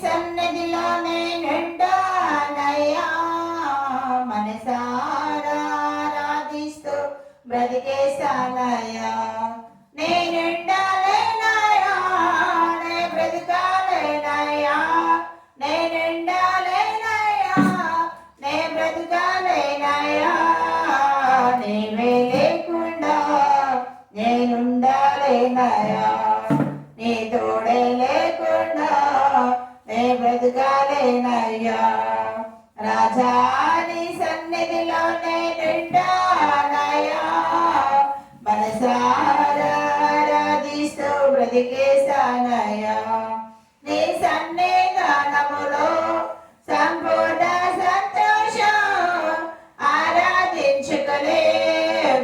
సన్నిధిలో నేనుండానయ్యా, మనసారా ఆరాధిస్తూ బ్రతికేస్తానయ్యా. నేనుండాలేనయ్యా, నే బ్రతకాలేనయ్యా, నేనుండాలేనయ్యా, నే బ్రతకాలేనయ్యా. నీవే లేకుండా నేనుండాలేనయ్యా, నీ తోడే లేకుండా నే బ్రతకాలేనయ్యా. రాజా నీ సన్నిధిలో నేనుండానయ్యా, మనసారా ఆరాధిస్తూ బ్రతికేస్తానయ్యా. నీ సన్నిధానములో సంపూర్ణ సంతోషం, ఆరాధించుకునే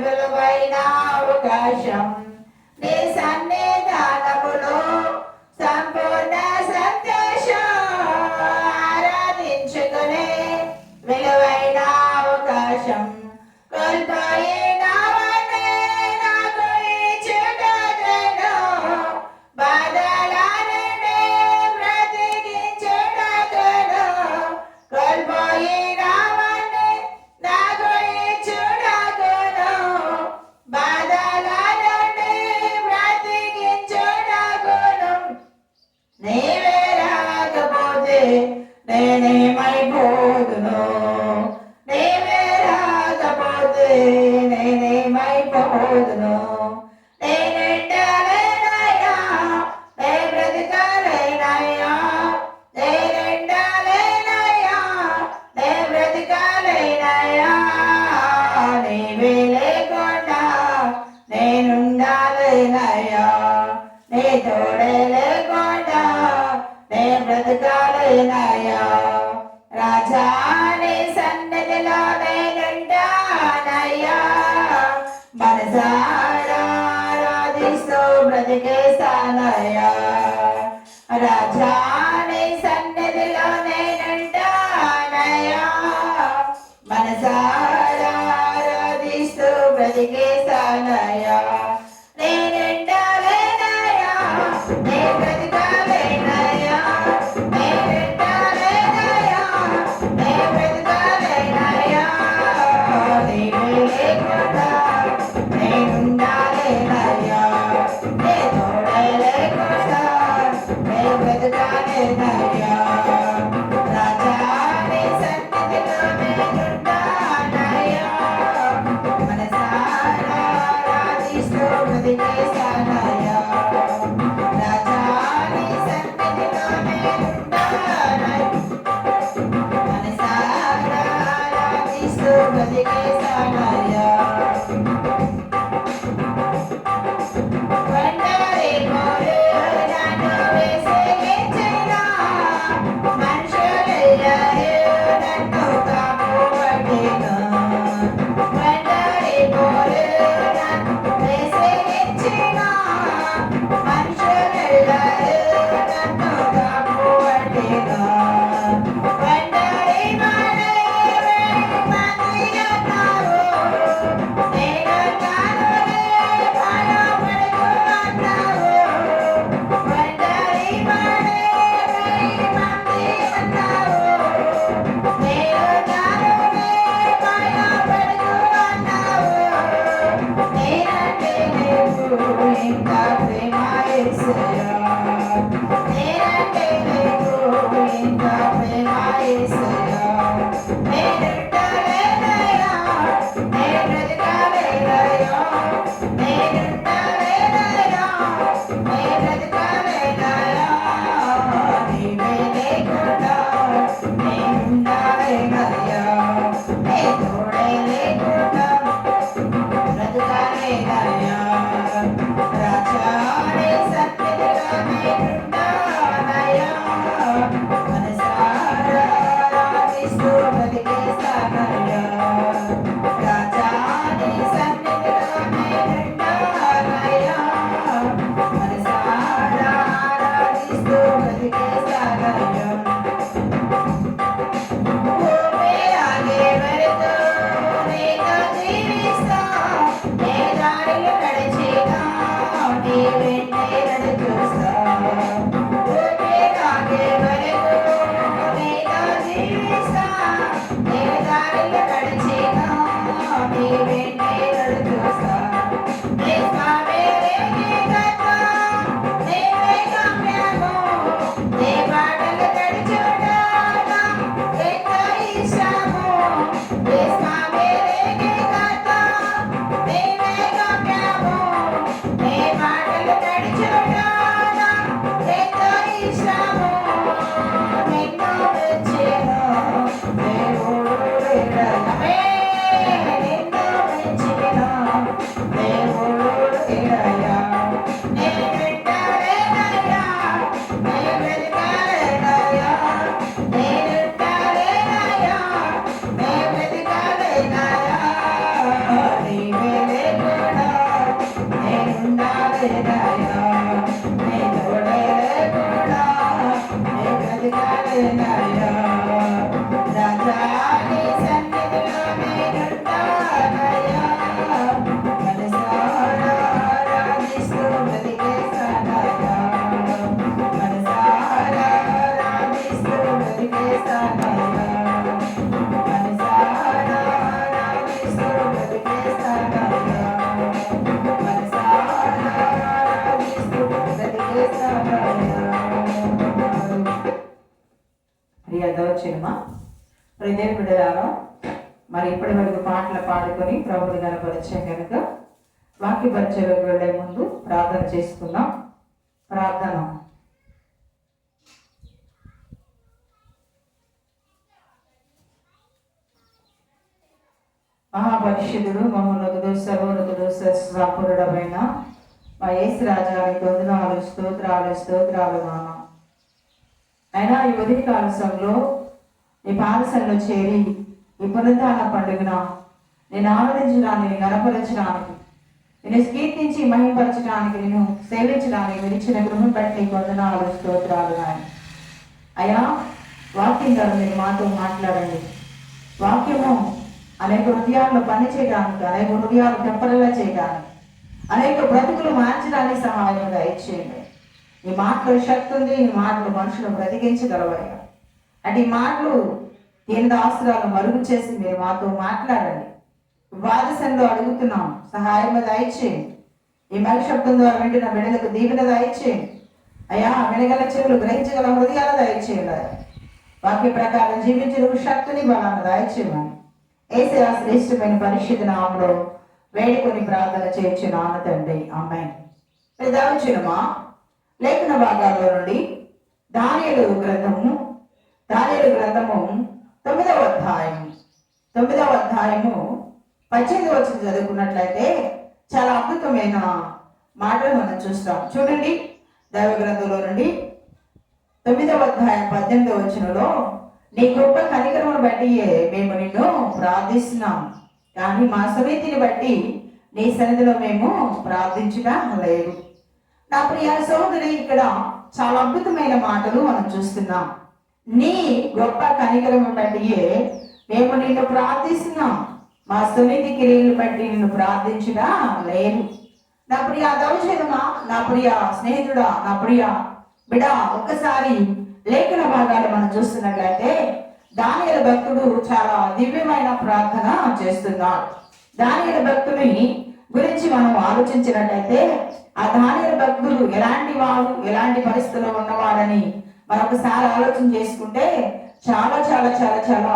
విలువైన అవకాశం. నీ సన్నిధానములో సంపూర్ణ సంతోషం, ఆరాధించుకునే విలువైన అవకాశం. కోల్పోయినవనే నాకు ఇచ్చుటకును, బాధల నుండి బ్రతికించుటకును. కోల్పోయినవనే నాకు ఇచ్చుటకును, బాధల నుండి బ్రతికించుటకును. నీవే రాకపోతే నేనేమైపోదును, నీవే రాకపోతే నేనేమైపోదును. నేనుండాలేనయ్యా, నే బ్రతకాలేనయ్యా, నేనుండాలేనయ్యా, నే బ్రతకాలేనయ్యా. నీవే లేకుండా నేనుండాలేనయ్యా, నీ తోడే లేకుండా నే బ్రతకాలేనయ్యా. రాజా నీ సన్నిధిలో నేనుండానయ్యా, మనసారా ఆరాధిస్తూ బ్రతికేస్తానయ్యా. రాజా నీ సన్నిధిలో నేనుండానయ్యా, మనసారా ఆరాధిస్తూ బ్రతికేస్తానయ్యా. నేనుండాలేనయ్యా, నే బ్రతకాలేనయ్యా, నేనుండాలేనయ్యా, నే బ్రతకాలేనయ్యా. నీవే లేకుండా నేనుండాలేనయ్యా, నీ తోడే లేకుండా నే బ్రతకాలేనయ్యా. రాజా నీ సన్నిధిలో నేనుండానయ్యా, మనసారా ఆరాధిస్తూ బ్రతికేస్తానయ్యా. రాజా నీ సన్నిధిలో నేనుండానయ్యా, మనసారా ఆరాధిస్తూ బ్రతికేస్తానయ్యా. ఒంటరి పోరు నన్ను విసిగించినా, ఆరాధిస్తున్నానయ్యా రాజా నీ సన్నిధిలో నేనుంటానయ్యా మనసారా ఆరాధిస్తూ బ్రతికేస్తానయ్యా మనసారా ఆరాధిస్తూ బ్రతికేస్తానయ్యా మనసారా ఆరాధిస్తూ బ్రతికేస్తానయ్యా మనసారా ఆరాధిస్తూ బ్రతికేస్తానయ్యా. ప్రియ దోచినమా హృదయ బిడ్డలారా, మరి ఇప్పటి వరకు పాటలు పాడుకొని ప్రభుని కనపరిచాం కనుక వాక్య పరిచయలోకి వెళ్లే ముందు ప్రార్థన చేసుకుందాం. ప్రార్థన. మహాపరిషుడు మహోన్నతుడు సర్వోన్నతుడు సర్వపురుడమైన మా యేసు రాజానికి వందనాలు స్తోత్రాలు నాన్న. అయినా ఈ ఉదయకాల సమయంలో నీ పాదసంలో చేరి ఈ పునరుత్థాన పండుగన నేను ఆరాధించడానికి, నేను గణపరచడానికి, నేను కీర్తించి మహిమపరచడానికి, నేను సేవించడానికి మీరు ఇచ్చిన గృహం బట్టి వందనాలు స్తోత్రాలు నాయన. అయ్యా వాక్యం ద్వారా మీరు మాతో మాట్లాడండి. వాక్యము అనేక హృదయాల్లో పని చేయడానికి, అనేక హృదయాలు తెప్పరలా చేయడానికి, అనేక బ్రతుకులు మార్చడానికి సహాయంగా ఇచ్చేయండి. ఈ మాటలు శక్తి ఉంది, ఈ మాటలు మనుషులు బ్రతికించగలవయ్యా. అంటే ఈ మాటలు కేంద్ర ఆస్తురాలు మరుగు చేసి మీరు మాతో మాట్లాడండి. వాదసంలో అడుగుతున్నాం, సహాయం దయచేయండి. ఈ శబ్దం ద్వారా వింటున్న బిడ్డలకు దీవెన దయచేయండి అయ్యా. వినగల చెవులు, గ్రహించగల హృదయాలు దయచేయండి. వాక్య ప్రకారం జీవించిన శక్తిని బలాన్ని దయచేయమని యేసయ్య శ్రేష్టమైన పరిశుద్ధ నామములో వేడుకొని ప్రార్థన చేయొచ్చు నాన్న తండ్రి, ఆమేన్. దావచినమా లేఖన భాగాల్లో నుండి దానియేలు గ్రంథము 9వ అధ్యాయము 18వ వచనం చదువుకున్నట్లయితే చాలా అద్భుతమైన మాటలు మనం చూస్తాం. చూడండి, దైవ గ్రంథంలో నుండి 9వ అధ్యాయం 18వ వచనంలో నీ గొప్ప కనికరమును బట్టి మేము నిన్ను ప్రార్థిస్తున్నాం, కానీ మా సునీతిని బట్టి నీ సన్నిధిలో మేము ప్రార్థించడం లేదు. నా ప్రియ సహోదరి, ఇక్కడ చాలా అద్భుతమైన మాటలు మనం చూస్తున్నాం. నీ గొప్ప కనికరము బట్టి మేము నిన్ను ప్రార్థిస్తున్నాం, మా సునీతి క్రియలను బట్టి నిన్ను ప్రార్థించడా లేదు. నా ప్రియ దౌర్జన్యమా, నా ప్రియ స్నేహితుడా, నా ప్రియ బిడ, ఒక్కసారి లేఖన భాగాలు మనం చూస్తున్నట్లయితే దానియేలు భక్తుడు చాలా దివ్యమైన ప్రార్థన చేస్తున్నాడు. దానియేలు భక్తుని గురించి మనం ఆలోచించినట్లయితే ఆ దానియేలు భక్తుడు ఎలాంటి వాడు, ఎలాంటి పరిస్థితుల్లో ఉన్నవాడని మనం ఒకసారి ఆలోచన చేసుకుంటే చాలా చాలా చాలా చాలా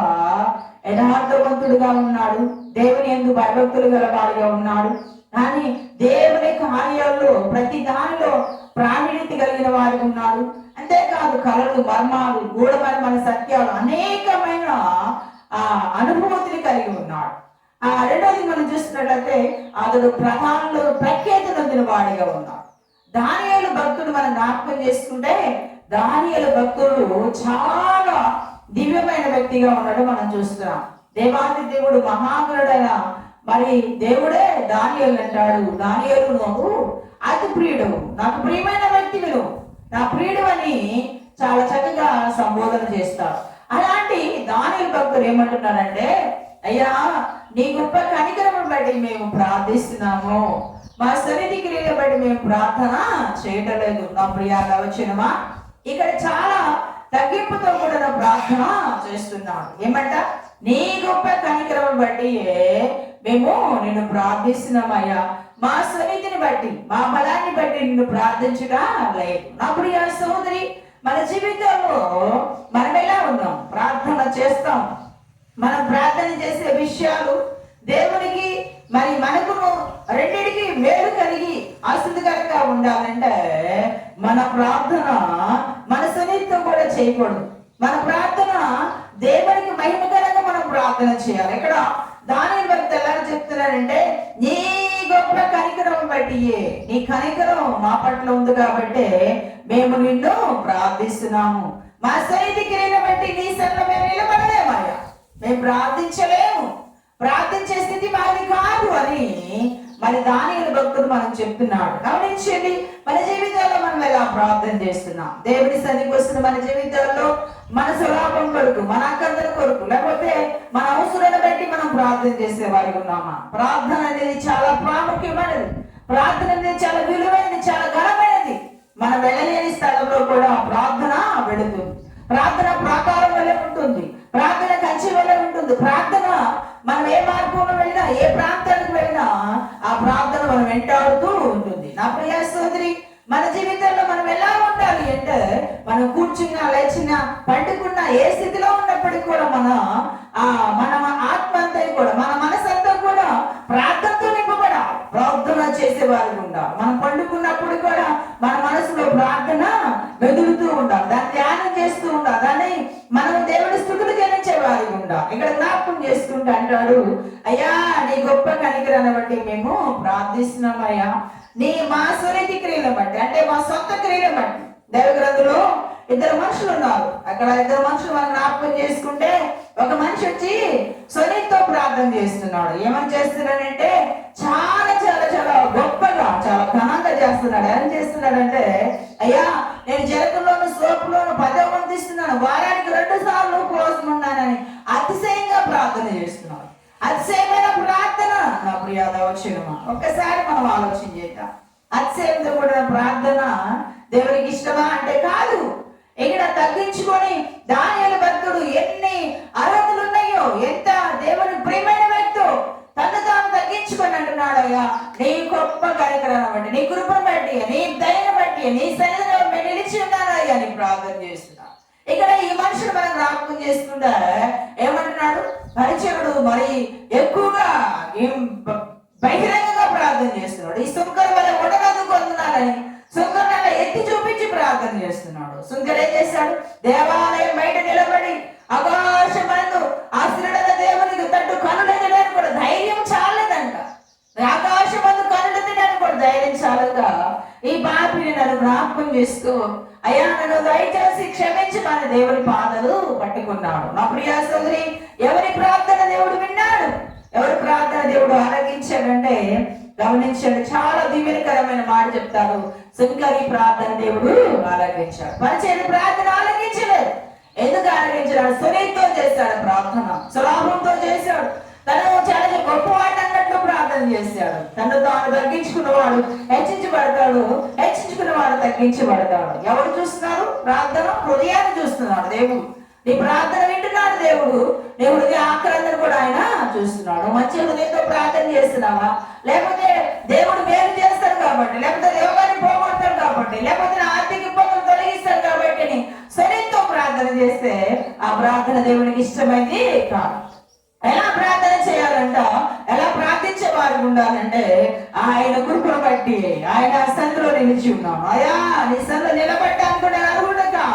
యథార్థవంతుడుగా ఉన్నాడు. దేవుని యందు భయభక్తులు గలవాడుగా ఉన్నాడు. కానీ దేవుని కార్యాల్లో ప్రతి దానిలో ప్రావీణ్యత కలిగిన వాడు ఉన్నాడు. అంతేకాదు కళలు, మర్మాలు, గూఢమైన సత్యాలు, అనేకమైన అనుభూతిని కలిగి ఉన్నాడు. రెండోది మనం చూస్తున్నట్లయితే అతడు ప్రధానంలో ప్రఖ్యాతి నొందిన వాడిగా ఉన్నాడు. దానియేలు భక్తుడు మనం జ్ఞాపకం చేసుకుంటే దానియేలు భక్తుడు చాలా దివ్యమైన వ్యక్తిగా ఉన్నాడు మనం చూస్తున్నాం. దేవాది దేవుడు మహాగురుడైన మరి దేవుడే దానియేలు అంటాడు, దానియేలు నువ్వు అతి ప్రియుడు, నాకు ప్రియమైన వ్యక్తి, నువ్వు నా ప్రియుడు అని చాలా చక్కగా సంబోధన చేస్తాడు. అలాంటి దానియేలు భక్తుడు ఏమంటున్నాడంటే, అయ్యా నీ గొప్ప కనికరమును బట్టి మేము ప్రార్థిస్తున్నాము, మా సన్నిధి క్రియల బట్టి మేము ప్రార్థన చేయటం లేదు. నా ప్రియాగా వచ్చినమా ఇక్కడ చాలా తగ్గింపుతో కూడిన ప్రార్థన చేస్తున్నాడు. ఏమంట, నీ గొప్ప కనికరమును బట్టి మేము నిన్ను ప్రార్థిస్తున్నామయ్యా, మా సన్నిధిని బట్టి, మా బలాన్ని బట్టి నిన్ను ప్రార్థించగా లేదు. నా ప్రియ సోదరి, మన జీవితంలో మనం ఎలా ఉన్నాం? ప్రార్థన చేస్తాం. మనం ప్రార్థన చేసే విషయాలు దేవునికి మరి మనకును రెండింటికి మేలు కలిగి ఆసక్తికరంగా ఉండాలంటే మన ప్రార్థన మన సన్నిధితో కూడా చేయకూడదు. మన ప్రార్థన దేవునికి మహిమకరంగా మనం ప్రార్థన చేయాలి. ఇక్కడ దానియేలు భక్తుడు ఎలా చెప్తున్నాడంటే, నీ గొప్ప కనికరం బట్టి, నీ కనికరం మా పట్ల ఉంది కాబట్టి మేము నిన్ను ప్రార్థిస్తున్నాము, మా సన్నిధి క్రియలను బట్టి నీ సన్నిధిలో మేము నిలబడలేమయ్యా, మేము ప్రార్థించలేము, ప్రార్థించే స్థితి మాది కాదు అని మరి దానియేలు భక్తుడు మనం చెప్తున్నాడు. గమనించండి, మన జీవితాల్లో మనం ఎలా ప్రార్థన చేస్తున్నాం, దేవుని సన్నిధికి వస్తున్న మన జీవితాల్లో మన స్వలాభం కొరకు, మన అక్కర్ల కొరకు, లేకపోతే మన అవసరాన్ని బట్టి మనం ప్రార్థన చేసే వారికి ఉన్నామా? ప్రార్థన అనేది చాలా ప్రాముఖ్యమైనది. ప్రార్థన అనేది చాలా విలువైనది, చాలా ఘనమైనది. మనం వెళ్ళలేని స్థలంలో కూడా ప్రార్థన వెళుతుంది. ప్రార్థన ప్రాకారం వల్లే ఉంటుంది, ప్రార్థన కంచి వల్లే ఉంటుంది. ప్రార్థన మనం ఏ మార్గంలో వెళ్ళినా, ఏ ప్రాంతానికి వెళ్ళినా ఆ ప్రార్థన మనం వెంటాడుతూ ఉంటుంది. నా ప్రియ సోదరి, మన జీవితంలో మనం ఎలా ఉండాలి అంటే, మనం కూర్చున్నా, లేచినా, పండుకున్నా, ఏ స్థితిలో ఉన్నప్పటికీ కూడా మన ఆత్మ అంతా కూడా, మన మనసు అంతా కూడా ప్రార్థనతో నింపబడాలి. ప్రార్థన చేసేవారు ఉండాలి. మనం పండుకున్నప్పుడు కూడా మన మనసులో ప్రార్థన వెదులుతూ ఉండాలి, దాన్ని ధ్యానం చేస్తూ ఉండాలి, దాన్ని మనం దేవుడి స్తుతులు చెల్లించేవారు ఉండాలి. ఇక్కడ జ్ఞాపకం చేసుకుంటూ అంటాడు, అయ్యా నీ గొప్ప కనికరాన్ని బట్టి మేము ప్రార్థిస్తున్నామయ్యా, మా సునీతి క్రియలు బట్టి, అంటే మా సొంత క్రియలు బట్టి. దైవ గ్రంథంలో ఇద్దరు మనుషులు ఉన్నారు. అక్కడ ఇద్దరు మనుషులు మనం జ్ఞాపకం చేసుకుంటే, ఒక మనిషి వచ్చి సునీతితో ప్రార్థన చేస్తున్నాడు. ఏమని చేస్తున్నాడంటే, చాలా చాలా చాలా గొప్పగా, చాలా ఘనంగా చేస్తున్నాడు. ఏం చేస్తున్నాడంటే, అయ్యా నేను జలకుల్లోను సోపులోను 10వ వంతు ఇస్తున్నాను, వారానికి 2 సార్లు ఉపవాసం ఉన్నానని అతిశయంగా ప్రార్థన చేస్తున్నాడు. అతిశయమైన ప్రార్థన. నా ప్రియాద వచ్చినమా, ఒక్కసారి మనం ఆలోచన చేద్దాం. అతిశయంతో కూడిన ప్రార్థన దేవునికి ఇష్టమా అంటే కాదు. ఇక్కడ తగ్గించుకొని దానియేలు భక్తుడు ఎన్ని అర్హతలు ఉన్నాయో, ఎంత దేవుని ప్రియమైన వ్యక్తో తను తాను తగ్గించుకొని అంటున్నాడు, అయ్యా నీ గొప్ప కనికరాన్ని బట్టి, నీ కృపను బట్టి, నీ దయను బట్టి, నీ సన్నిధిలో మేము నిలిచి ఉన్నానయ్యా అని ప్రార్థన చేస్తున్నా. ఇక్కడ ఈ మనుషులు మనం జ్ఞాపకం చేసుకుంటే ఏమంటున్నాడు, పరిచయుడు మరి ఎక్కువగా బహిరంగంగా ప్రార్థన చేస్తున్నాడు. ఈ సుంకరు వల్ల ఉండగలుగుతున్నాడని సుంకరుని ఎత్తి చూపించి ప్రార్థన చేస్తున్నాడు. సుంకరు ఏం చేశాడు, దేవాలయం బయట నిలబడి ఆకాశమందు ఆశ్రయుడైన దేవునికి తట్టు కనులెత్తడానికి కూడా ధైర్యం చాలేదంట. ఆకాశమందు కనులెత్తడానికి కూడా ధైర్యం చాలగా, ఈ పాపిని నన్ను జ్ఞాపకం చేసుకో అయ్యా, నన్ను దయచేసి క్షమించి మన దేవుని పాదలు పట్టుకున్నాడు. నా ప్రియ సోదరి, ఎవరి ప్రార్థన దేవుడు విన్నాడు, ఎవరి ప్రార్థన దేవుడు ఆలకించాడంటే గమనించండి. చాలా దీవెనకరమైన మాట చెప్తారు. సుంకరి ప్రార్థన దేవుడు ఆలకించాడు, పరిచయ ప్రార్థన ఆలకించలేదు. ఎందుకు ఆలకించాడు? సునీతితో చేశాడు ప్రార్థన, సులాభంతో చేశాడు. తను చాలా గొప్పవాడు అన్నట్లు ప్రార్థన చేశాడు. తను తాను తగ్గించుకున్నవాడు హెచ్చించబడతాడు, హెచ్చించుకున్నవాడు తగ్గించబడతాడు. ఎవరు చూస్తున్నారు? ప్రార్థన హృదయాన్ని చూస్తున్నాడు దేవుడు. నీ ప్రార్థన వింటున్నాడు దేవుడు. నీ హృదయ ఆక్రందన కూడా ఆయన చూస్తున్నాడు. మంచి హృదయంతో ప్రార్థన చేస్తున్నావా, లేకపోతే దేవుడు మేలు చేస్తాడు కాబట్టి, లేకపోతే దేవాన్ని పోగొడతాడు కాబట్టి, లేకపోతే ఆర్థిక ఇబ్బందులు తొలగిస్తాడు కాబట్టి సరిగ్గా ప్రార్థన చేస్తే ఆ ప్రార్థన దేవునికి ఇష్టమైంది కాదు. ఎలా ప్రార్థన చేయాలంట, ఎలా ప్రార్థించే వారు ఉండాలంటే, ఆయన కృపను బట్టి ఆయన సన్నిధిలో నిలిచి ఉన్నాం. అయ్యా నీ సన్నిధిలో నిలబడ్డానికి కూడా అర్హుడుగా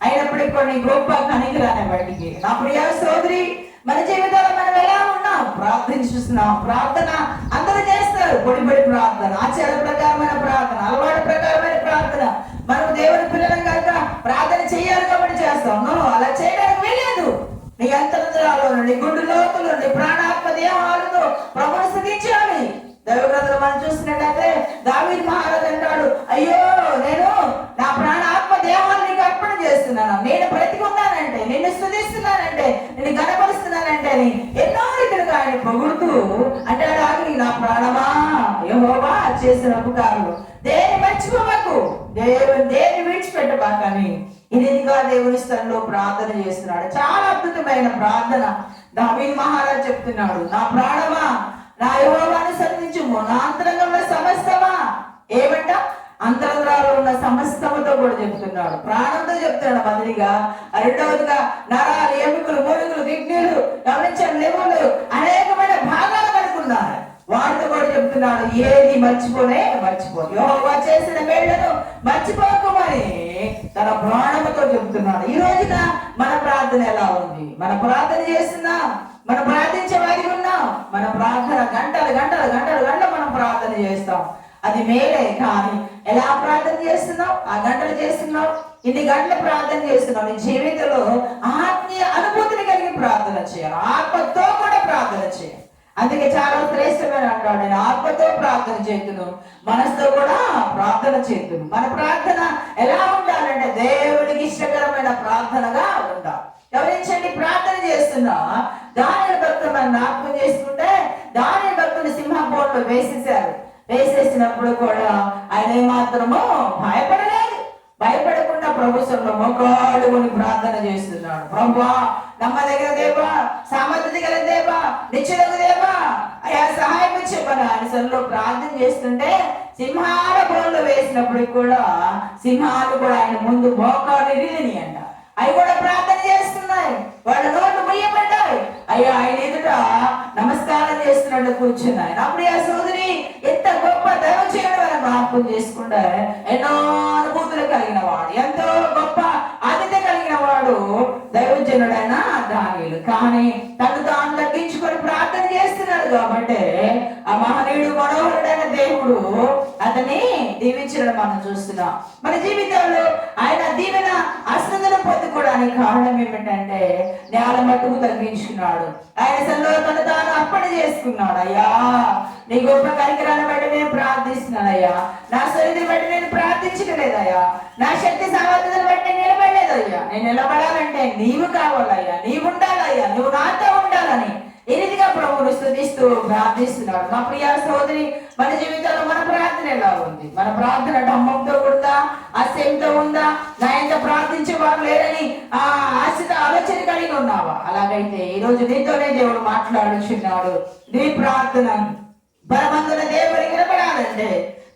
అయినప్పటికీ కొన్ని గొప్ప కనికరాన్ని బట్టి. నా ప్రియ సోదరి, మన జీవితంలో మనం ఎలా ఉన్నాం? ప్రార్థించుస్తున్నాం. ప్రార్థన అందరూ చేస్తారు, పొడిపడి ప్రార్థన, ఆచార ప్రకారమైన ప్రార్థన, అలవాటు ప్రకారమైన ప్రార్థన. మనం దేవుని పిల్లలం కనుక ప్రార్థన చేయాలి కాబట్టి చేస్తాం. అలా చేయడానికి వెళ్ళలేదు. నీ అంతరంగాల్లో నుండి, గుండె లోతుల నుండి, ప్రాణాత్మ దేహాలతో ప్రభువును స్తుతించాలి. దైవగ్రంథంలో మనం చూసినట్లయితే దావీదు మహారాజు అంటాడు, అయ్యో నేను నా ప్రాణాత్మ దేహాలు నీకు అర్పణ చేస్తున్నాను, నేను బ్రతికున్నానంటే, నిన్ను స్తుతిస్తున్నానంటే, నిన్ను గణపరుస్తున్నానంటే అని ఎన్నో రీతిలుగా ఆయన పొగుడుతూ అంటాడు, ఆగి నా ప్రాణమా యెహోవా చేసిన ఉపకారాలు దేన్ని మర్చిపోవకు, దేన్ని విడిచిపెట్టబాకని ఇదిగా దేవుని స్థలంలో ప్రార్థన చేస్తున్నాడు. చాలా అద్భుతమైన ప్రార్థన దావీదు మహారాజు చెప్తున్నాడు, నా ప్రాణమా నా యెహోవాను సన్నిధించుము, నా అంతరంగంలో సమస్తమా. ఏమంట? అంతరంగాల్లో ఉన్న సమస్తముతో కూడా చెప్తున్నాడు, ప్రాణంతో చెప్తున్నాడు. మొదటిగా, రెండవదిగా నరాలు, ఎముకలు, మూలుగులు, కిడ్నీలు, గమనించండి, లెములు, అనేకమైన భాగాలు కనుక్కున్నారు. వాటితో కూడా చెప్తున్నాడు, ఏది మర్చిపోదు, యెహోవా చేసిన మేళ్లను మర్చిపోకమని తన ప్రాణముతో చెప్తున్నాడు. ఈ రోజున మన ప్రార్థన ఎలా ఉంది? మన ప్రార్థన చేస్తున్నాం, మనం ప్రార్థించే వారికి ఉన్నాం. మన ప్రార్థన గంటలు గంటలు గంటలు గంటలు మనం ప్రార్థన చేస్తాం, అది మేలే. కానీ ఎలా ప్రార్థన చేస్తున్నావు? ఆ గంటలు చేస్తున్నావు, ఇన్ని గంటలు ప్రార్థన చేస్తున్నావు. నీ జీవితంలో ఆత్మీయ అనుభూతిని కలిగి ప్రార్థన చేయాలి, ఆత్మతో కూడా ప్రార్థన చేయాలి. అందుకే చాలా శ్రేష్టమైన అంటాడు, నేను ఆత్మతో ప్రార్థన చేతును, మనసుతో కూడా ప్రార్థన చేతును. మన ప్రార్థన ఎలా ఉండాలంటే దేవుడికి ఇష్టకరమైన ప్రార్థనగా రోజున దానియేలు భక్తులు మనం జ్ఞాపకం చేసుకుంటే దానియేలు భక్తులు సింహపోటులో వేసేసినప్పుడు కూడా ఆయన ఏమాత్రమో భయపడలేదు. భయపడకుండా ప్రభుత్వంలో మోకాళ్ళుకొని ప్రార్థన చేస్తున్నాడు. ప్రభువా, నమ్మదగిన దేవా, సామర్థ్యత గల దేవా, నిశ్చలకు దేవా, అయ్యా సహాయం చెప్పను ఆయన సన్నిధిలో ప్రార్థన చేస్తుంటే సింహాల బోన్లు వేసినప్పుడు కూడా సింహాలు కూడా ఆయన ముందు మోకాళ్ళు ఇరిగినాయి అంట. అవి కూడా ప్రార్థన చేస్తున్నాయి, వాళ్ళ నోట్లు ముయ్యబడ్డాయి. అయ్యా ఆయన ఎదుట నమస్కారం చేస్తున్నట్టు కూర్చున్నాయి. అప్పుడు ఆ సోదరి ఎంత గొప్ప దైవ చేయడం వల్ల జ్ఞాపకం చేసుకుంటే ఎన్నో అనుభూతులు కలిగిన వాడు, ఎంతో గొప్ప ఆతిథ్య కలిగిన వాడు దైవజనుడైన దానియేలు. కానీ తను తాను తగ్గించుకొని ప్రార్థన చేస్తున్నాడు కాబట్టి ఆ మహనీయుడు మనోహరుడైన దేవుడు అతన్ని దీవించడం మనం చూస్తున్నాం. మన జీవితంలో ఆయన దీవెన ఆశీర్వాదం పొందుకోవడానికి కారణం ఏమిటంటే నేల మట్టుకు తగ్గించుకున్నాడు. ఆయన సన్నిధిలో తను తాను అర్పణ చేసుకున్నాడు. అయ్యా నీ గొప్ప కనికరాన్ని బట్టి నేను ప్రార్థిస్తున్నానయ్యా, నా శరీరం బట్టి నేను ప్రార్థించలేదయ్యా, నా శక్తి సామర్థ్యాన్ని బట్టి నేను నిలబడలేదయ్యా. నేను నిలబడాలంటే నీవు కావాలయ్యా, నీవు ఉండాలయ్యా, నువ్వు నాతో ఉండాలని ఈ రీతిగా ప్రభువును స్తుతిస్తూ ప్రార్థిస్తున్నాడు. మా ప్రియ సోదరి, మన జీవితంలో మన ప్రార్థన ఎలా ఉంది? మన ప్రార్థన డమ్మంతో ఉందా, ఆశయంతో ఉందా? నా ఎంత ప్రార్థించే వారు లేరని ఆశత ఆలోచన కలిగి ఉన్నావా? అలాగైతే ఈ రోజు నీతోనే దేవుడు మాట్లాడుచున్నాడు. నీ ప్రార్థన బలమందున దేవుడికి వినపడాలంటే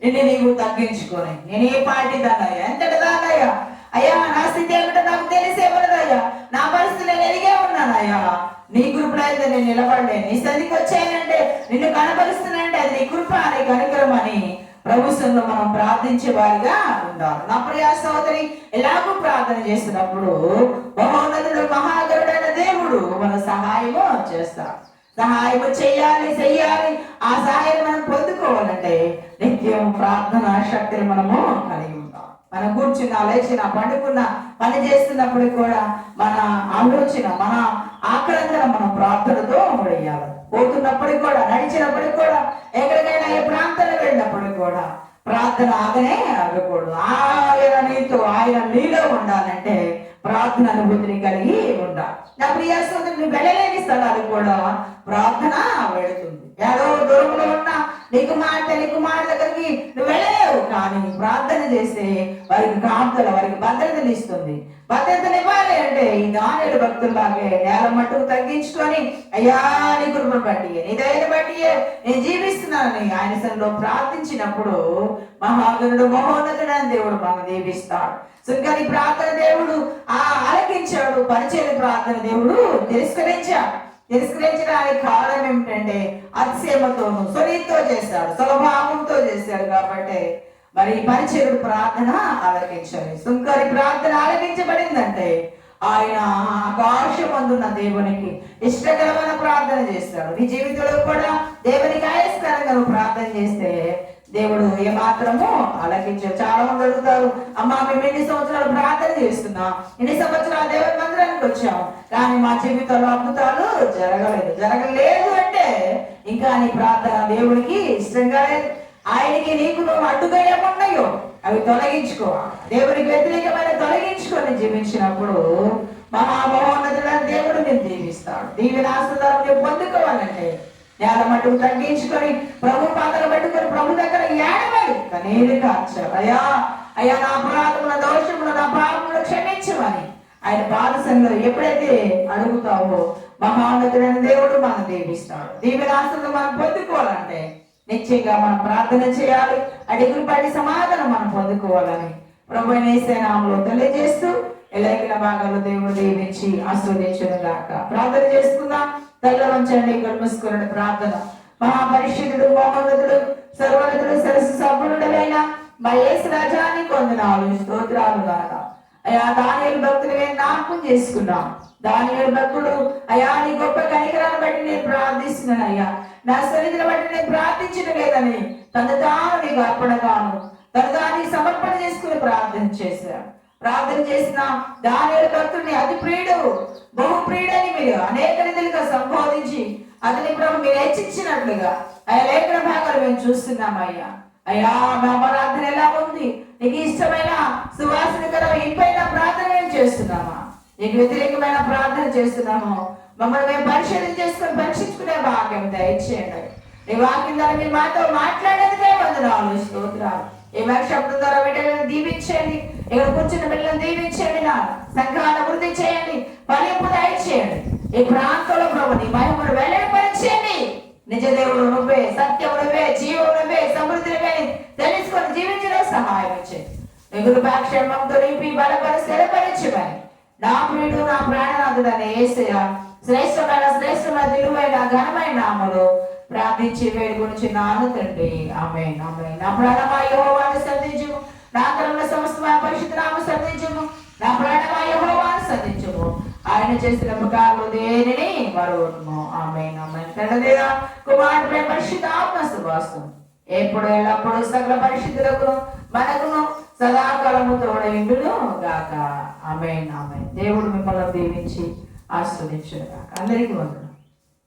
నిన్ను నీవు తగ్గించుకొని, నేను ఏ పార్టీ దానయ్యా, ఎంతటి దానయ్యా, అయ్యా నా స్థితి ఏమిటో నాకు తెలిసేవన్నదయ్యా, నా పరిస్థితి నేను ఎదిగే ఉన్నానయ్యా, నీ కృపలో అయితే నేను నిలబడలే, నీ సన్నిధికి వచ్చానంటే నిన్ను కనపరుస్తున్నానంటే అది నీ కృప, నీ కనికరం అని ప్రభుత్వంలో మనం ప్రార్థించే వారిగా ఉండాలి. నా ప్రియ సోదరి, ఎలాగూ ప్రార్థన చేసినప్పుడు మహోన్నతుడు మహాగరుడైన దేవుడు మన సహాయము చేస్తాడు. సహాయం చెయ్యాలి. ఆ సహాయం మనం పొందుకోవాలంటే నిత్యం ప్రార్థన శక్తిని మనము కలిగి ఉంటాం. మనం కూర్చున్నా, లేచినా, పండుకున్నా, పని చేస్తున్నప్పుడు కూడా మన ఆలోచన, మన ఆకలంగా మనం ప్రార్థనతో ముడియాలి. పోతున్నప్పటికి కూడా, నడిచినప్పటికి కూడా, ఎక్కడికైనా ఏ ప్రాంతాలకు వెళ్ళినప్పటికి కూడా ప్రార్థన ఆగకూడదు. ఆయన నీలో ఉండాలంటే ప్రార్థన అనుభూతిని కలిగి ఉండాలి. నా ప్రియ సోదరుని వెళ్ళలేని స్థలాలు కూడా ప్రార్థన వెళుతుంది. ఏదో దూరంలో ఉన్నా నీకు మాట దగ్గరికి నువ్వు వెళ్ళలేవు, కానీ ప్రార్థన చేస్తే వారికి కాపుదల, వారికి భద్రతని ఇస్తుంది. భద్రతనివ్వాలి అంటే ఈ దానియేలు భక్తుల్లాగే నేల మట్టుకు తగ్గించుకొని, అయ్యా నీ కృపను బట్టి, నీ దయని బట్టి నేను జీవిస్తున్నానని ఆయన సన్నిధిలో ప్రార్థించినప్పుడు మహాగణుడు మహోన్నతుడైన దేవుడు మనం దీవిస్తాడు. సుంకని ప్రార్థన దేవుడు ఆలకించాడు, పరిచయ ప్రార్థన దేవుడు తిరస్కరించడానికి కారణం ఏమిటంటే అతిశయమతోను సునీతితో చేశాడు, సులభావంతో చేశాడు. కాబట్టి మరి పరిచయుడు ప్రార్థన ఆలకించాలి. సుంకరి ప్రార్థన ఆలకించబడిందంటే ఆయన ఆకాశమందున్న దేవునికి ఇష్టకరమైన ప్రార్థన చేస్తాడు. నీ జీవితంలో కూడా దేవునికి ఆయస్కరంగా ప్రార్థన చేస్తే దేవుడు ఏమాత్రము ఆలకించారు. చాలా మంది అడుగుతారు, అమ్మా మేము ఎన్ని సంవత్సరాలు ప్రార్థన చేస్తున్నాం, ఎన్ని సంవత్సరాలు దేవుని మందిరానికి వచ్చాం, కానీ మా జీవితంలో అద్భుతాలు జరగలేదు అంటే ఇంకా నీ ప్రార్థన దేవుడికి ఇష్టంగా లేదు. ఆయనకి నీకు నువ్వు అడ్డుగా ఏమున్నాయో అవి తొలగించుకో, దేవునికి వ్యతిరేకమైన తొలగించుకొని జీవించినప్పుడు మహామహోన్నతుడైన దేవుడు నేను దీవిస్తాడు. దీవెనాస్తులను నువ్వు పొందుకోవాలంటే నేల మట్టుకు తగ్గించుకొని ప్రభు పాత్ర పెట్టుకొని ప్రభు దగ్గర ఏడవాలి, కన్నీరు కార్చాలి. అయ్యా నా అపరాధముల దోషములు, నా పాపములు క్షమించమని ఆయన పాదసంలో ఎప్పుడైతే అడుగుతావో మహోన్నతుడైన దేవుడు మనం దీవిస్తాడు. దీవెనాస్తులను మనం పొందుకోవాలంటే నిశ్చయంగా మనం ప్రార్థన చేయాలి. అడిగిన పడి సమాధానం మనం పొందుకోవాలని ప్రభు యేసు నామములో తెలియజేస్తూ ఎలాగిన భాగాల్లో దేవుడు దీవించి ఆశీర్వదించును గాక. ప్రార్థన చేసుకుందాం. తల్ల వంచండి, కళ్ళు మూసుకున్న ప్రార్థన. మహాపరిశుద్ధుడు, మహోన్నతుడు, సర్వోన్నతుడు, సరస్సు సంపన్నుడైన మా యేసు రాజానికి వందనాలు, స్తోత్రాలు గాక. అయ్యా దానియేలు భక్తులు జ్ఞాపకం చేసుకున్నాం. దానియేలు భక్తుడు అయ్యా నీ గొప్ప కనికరాన్ని బట్టి నేను ప్రార్థిస్తున్నాను, అయ్యా నా సన్నిధిని బట్టి నేను ప్రార్థించడం లేదని తను తాను నీకు అర్పణగాను తను దానికి సమర్పణ చేసుకుని ప్రార్థన చేశాడు. ప్రార్థన చేసిన దానియేలు భక్తుడిని అతి ప్రియుడు, బహు ప్రియుడని మీరు అనేక రీతిగా సంబోధించి అతని ప్రభు మీరు హెచ్చించినట్లుగా అయ్యా లేఖన భాగాలు మేము చూస్తున్నామయ్యా. అయ్యా మా ప్రార్థన ఎలా ఉంది? నీకు ఇష్టమైన సువాసనకర ఇంపైన ప్రార్థన మేము చేస్తున్నామా? నీకు వ్యతిరేకమైన ప్రార్థన చేస్తున్నాము. మమ్మల్ని మేము పరీక్షించుకునే భాగ్యం దయచేయండి. నీ వాక్యం ద్వారా మీరు మాతో మాట్లాడేందుకే వందనాలు, స్తోత్రాలు. ఈ శబ్దం ద్వారా బిడ్డలను దీవించండి. ఇక్కడ కూర్చున్న బిడ్డలను దీవించండి. నా సంఘాన్ని అభివృద్ధి చేయండి, ఫలింపు దయచేయండి. ఈ ప్రాంతంలో ప్రభు నీ మహిమను వెల్లడిపరచండి. నిజ దేవుడు నువ్వే, సత్యము నువ్వే, జీవము నువ్వే, సమృద్ధి నువ్వే తెలుసుకొని జీవించడం సహాయం చేయండి. మిగులు క్షేమంతో నింపి బలపరి స్థిరపరచమని నా ప్రియుడు నా ప్రాణనాథుడని యేసయ్య శ్రేష్టమైన విలువైన ఘనమైన నామములో ప్రార్థించి వేడుకొనుచున్నాను తండ్రి. ఆమేన్, ఆమేన్. నా ప్రాణమా యెహోవాను స్తుతించుము, నా ఆత్మ సమస్తమైన పరిశుద్ధ నామమును స్తుతించుము. నా ప్రాణమా యెహోవాను స్తుతించుము, ఆయన చేసిన ఉపకారములు దేనిని మరువకుము. ఆమేన్, ఆమేన్. తండ్రి కుమారుని పరిశుద్ధ ఆత్మ సువాసన ఎప్పుడు ఎల్లప్పుడు సకల పరిశుద్ధులకు మనకును సదాకాలము తోడైండును గాక. ఆమేన్, ఆమేన్. దేవుడు మిమ్మల్ని దీవించి ఆశీర్వదించును గాక. అందరికీ వందనాలు.